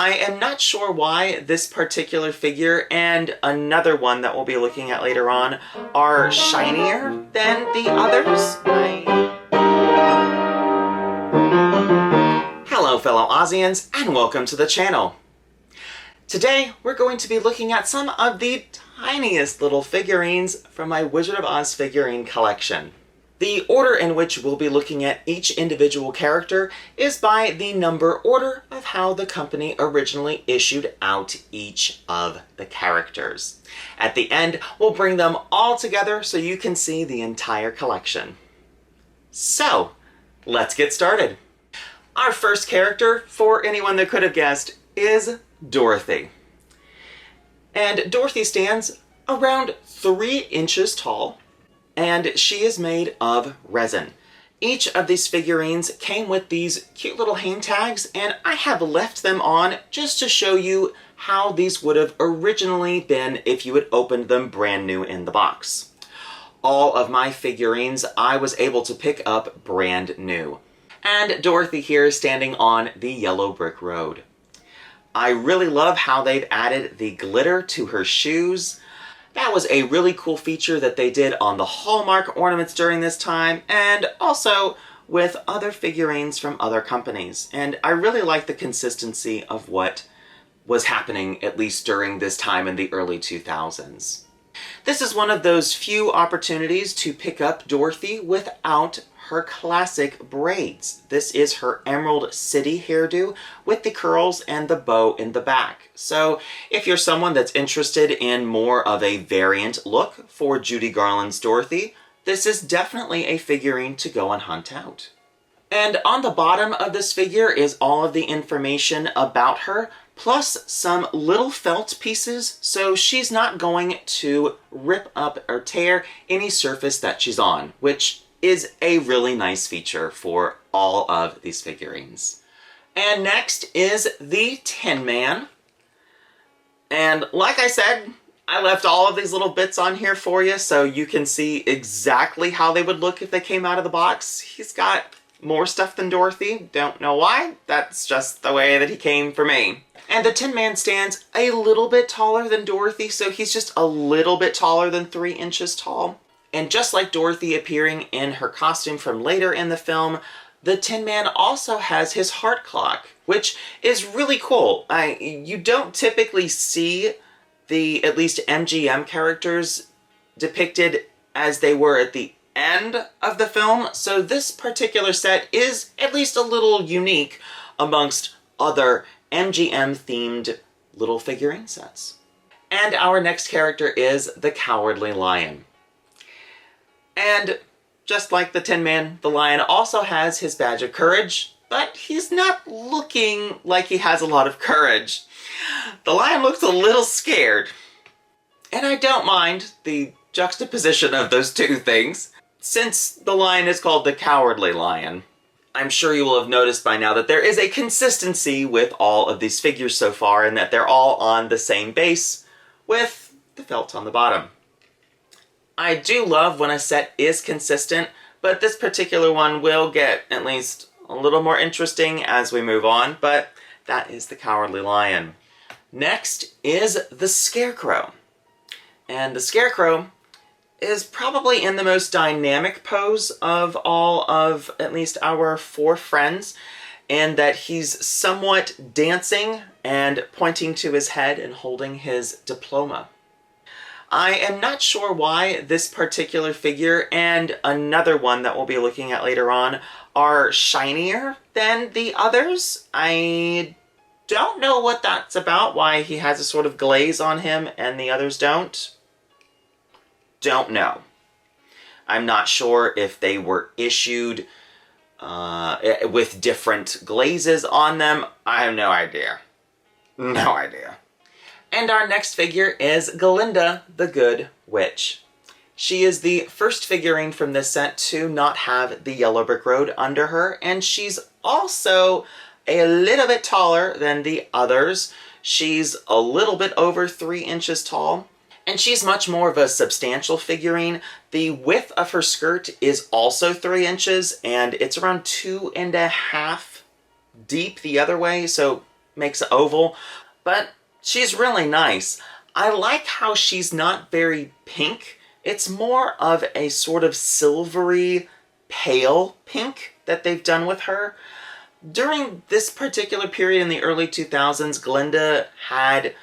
I am not sure why this particular figure and another one that we'll be looking at later on are shinier than the others. Hello fellow Aussians, and welcome to the channel. Today we're going to be looking at some of the tiniest little figurines from my Wizard of Oz figurine collection. The order in which we'll be looking at each individual character is by the number order of how the company originally issued out each of the characters. At the end, we'll bring them all together so you can see the entire collection. So, let's get started. Our first character, for anyone that could have guessed, is Dorothy. And Dorothy stands around 3 inches tall, and she is made of resin. Each of these figurines came with these cute little hang tags, and I have left them on just to show you how these would have originally been if you had opened them brand new in the box. All of my figurines I was able to pick up brand new. And Dorothy here is standing on the yellow brick road. I really love how they've added the glitter to her shoes. That was a really cool feature that they did on the Hallmark ornaments during this time, and also with other figurines from other companies. And I really like the consistency of what was happening, at least during this time in the early 2000s. This is one of those few opportunities to pick up Dorothy without her classic braids. This is her Emerald City hairdo with the curls and the bow in the back. So if you're someone that's interested in more of a variant look for Judy Garland's Dorothy, this is definitely a figurine to go and hunt out. And on the bottom of this figure is all of the information about her, plus some little felt pieces, so she's not going to rip up or tear any surface that she's on, which is a really nice feature for all of these figurines. And next is the Tin Man. And like I said, I left all of these little bits on here for you so you can see exactly how they would look if they came out of the box. He's got more stuff than Dorothy. Don't know why. That's just the way that he came for me. And the Tin Man stands a little bit taller than Dorothy, so he's just a little bit taller than 3 inches tall. And just like Dorothy appearing in her costume from later in the film, the Tin Man also has his heart clock, which is really cool. You don't typically see the, at least MGM characters depicted as they were at the end of the film, so this particular set is at least a little unique amongst other MGM-themed little figurine sets. And our next character is the Cowardly Lion. And just like the Tin Man, the lion also has his badge of courage, but he's not looking like he has a lot of courage. The lion looks a little scared. And I don't mind the juxtaposition of those two things, since the lion is called the Cowardly Lion. I'm sure you will have noticed by now that there is a consistency with all of these figures so far, and that they're all on the same base with the felt on the bottom. I do love when a set is consistent, but this particular one will get at least a little more interesting as we move on, but that is the Cowardly Lion. Next is the Scarecrow. And the Scarecrow is probably in the most dynamic pose of all of at least our 4 friends, in that he's somewhat dancing and pointing to his head and holding his diploma. I am not sure why this particular figure and another one that we'll be looking at later on are shinier than the others. I don't know what that's about, why he has a sort of glaze on him and the others don't. Don't know. I'm not sure if they were issued with different glazes on them. I have no idea. No idea. And our next figure is Glinda the Good Witch. She is the first figurine from this set to not have the yellow brick road under her, and she's also a little bit taller than the others. She's a little bit over 3 inches tall, and she's much more of a substantial figurine. The width of her skirt is also 3 inches, and it's around 2.5 deep the other way, so makes an oval, but she's really nice. I like how she's not very pink. It's more of a sort of silvery, pale pink that they've done with her. During this particular period in the early 2000s, Glinda had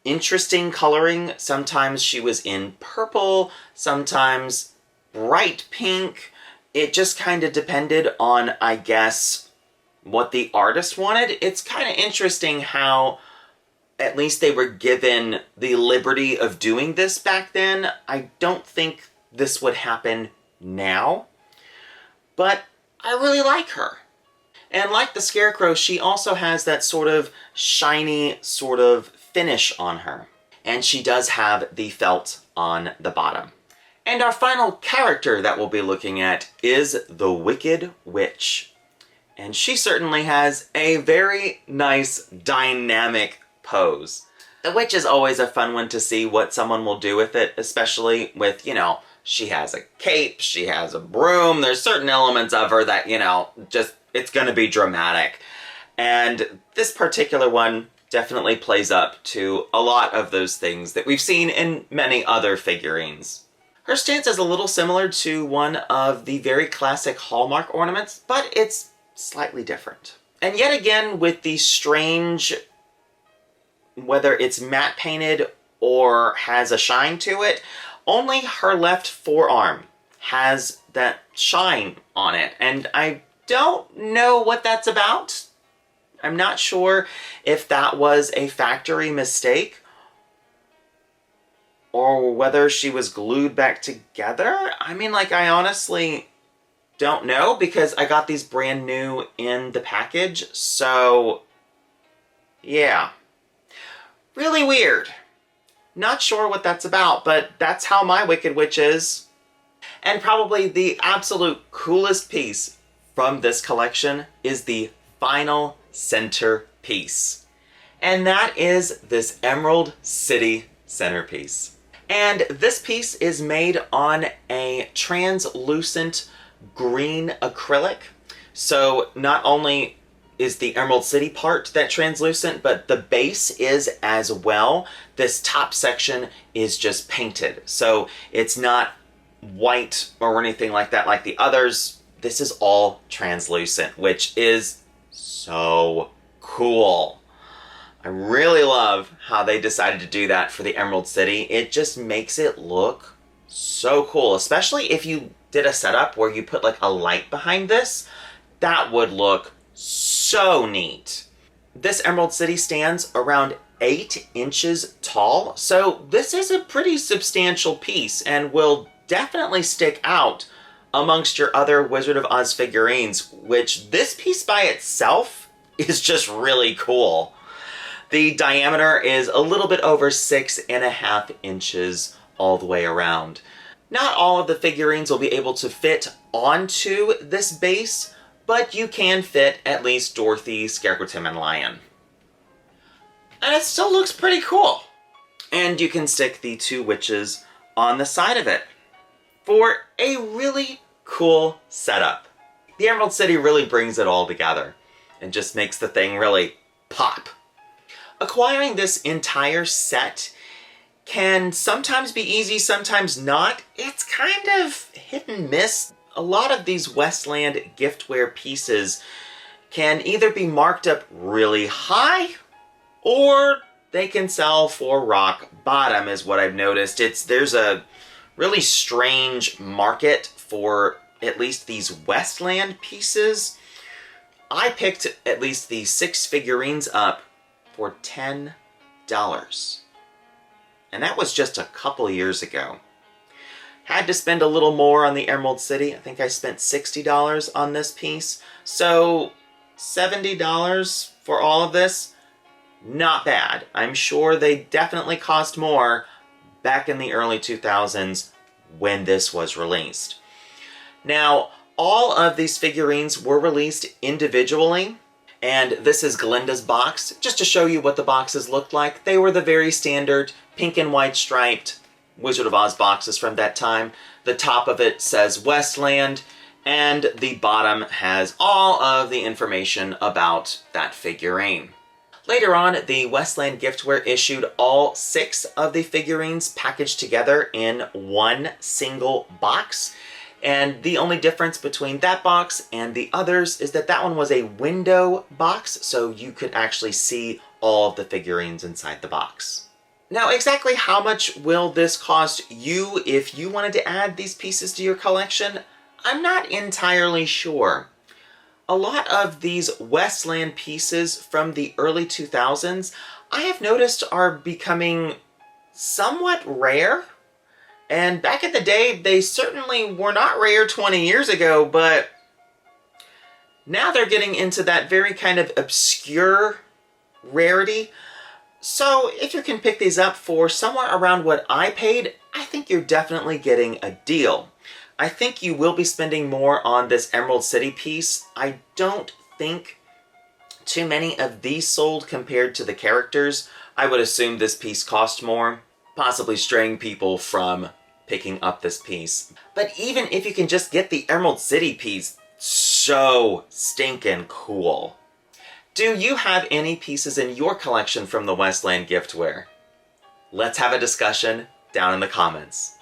interesting coloring. Sometimes she was in purple, sometimes bright pink. It just kind of depended on, I guess, what the artist wanted. It's kind of interesting how at least they were given the liberty of doing this back then. I don't think this would happen now, but I really like her. And like the Scarecrow, she also has that sort of shiny sort of finish on her. And she does have the felt on the bottom. And our final character that we'll be looking at is the Wicked Witch. And she certainly has a very nice dynamic pose. The witch is always a fun one to see what someone will do with it, especially with, you know, she has a cape, she has a broom, there's certain elements of her that, you know, just, it's gonna be dramatic. And this particular one definitely plays up to a lot of those things that we've seen in many other figurines. Her stance is a little similar to one of the very classic Hallmark ornaments, but it's slightly different. And yet again, with the strange, whether it's matte painted or has a shine to it, only her left forearm has that shine on it. And I don't know what that's about. I'm not sure if that was a factory mistake or whether she was glued back together. I mean, like, I honestly don't know because I got these brand new in the package. So, yeah. Really weird. Not sure what that's about, but that's how my Wicked Witch is. And probably the absolute coolest piece from this collection is the final centerpiece. And that is this Emerald City centerpiece. And this piece is made on a translucent green acrylic. So not only is the Emerald City part that translucent, but the base is as well. This top section is just painted. So it's not white or anything like that like the others. This is all translucent, which is so cool. I really love how they decided to do that for the Emerald City. It just makes it look so cool, especially if you did a setup where you put like a light behind this. That would look so neat. This Emerald City stands around 8 inches tall, so this is a pretty substantial piece and will definitely stick out amongst your other Wizard of Oz figurines, which this piece by itself is just really cool. The diameter is a little bit over 6.5 inches all the way around. Not all of the figurines will be able to fit onto this base, but you can fit at least Dorothy, Scarecrow, Tim, and Lion. And it still looks pretty cool. And you can stick the 2 witches on the side of it for a really cool setup. The Emerald City really brings it all together and just makes the thing really pop. Acquiring this entire set can sometimes be easy, sometimes not. It's kind of hit and miss. A lot of these Westland giftware pieces can either be marked up really high or they can sell for rock bottom, is what I've noticed. There's a really strange market for at least these Westland pieces. I picked at least these 6 figurines up for $10. And that was just a couple years ago. Had to spend a little more on the Emerald City. I think I spent $60 on this piece. So $70 for all of this, not bad. I'm sure they definitely cost more back in the early 2000s when this was released. Now, all of these figurines were released individually, and this is Glinda's box. Just to show you what the boxes looked like, they were the very standard pink and white striped Wizard of Oz boxes from that time. The top of it says Westland, and the bottom has all of the information about that figurine. Later on, the Westland Giftware issued all 6 of the figurines packaged together in one single box. And the only difference between that box and the others is that that one was a window box, so you could actually see all of the figurines inside the box. Now, exactly how much will this cost you if you wanted to add these pieces to your collection? I'm not entirely sure. A lot of these Westland pieces from the early 2000s, I have noticed are becoming somewhat rare. And back in the day, they certainly were not rare 20 years ago, but now they're getting into that very kind of obscure rarity. So if you can pick these up for somewhere around what I paid, I think you're definitely getting a deal. I think you will be spending more on this Emerald City piece. I don't think too many of these sold compared to the characters. I would assume this piece cost more, possibly straying people from picking up this piece. But even if you can just get the Emerald City piece, so stinking cool. Do you have any pieces in your collection from the Westland Giftware? Let's have a discussion down in the comments.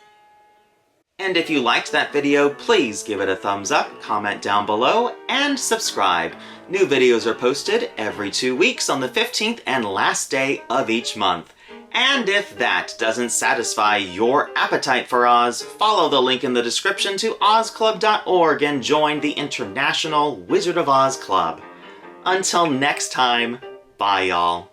And if you liked that video, please give it a thumbs up, comment down below, and subscribe. New videos are posted every 2 weeks on the 15th and last day of each month. And if that doesn't satisfy your appetite for Oz, follow the link in the description to ozclub.org and join the International Wizard of Oz Club. Until next time, bye y'all.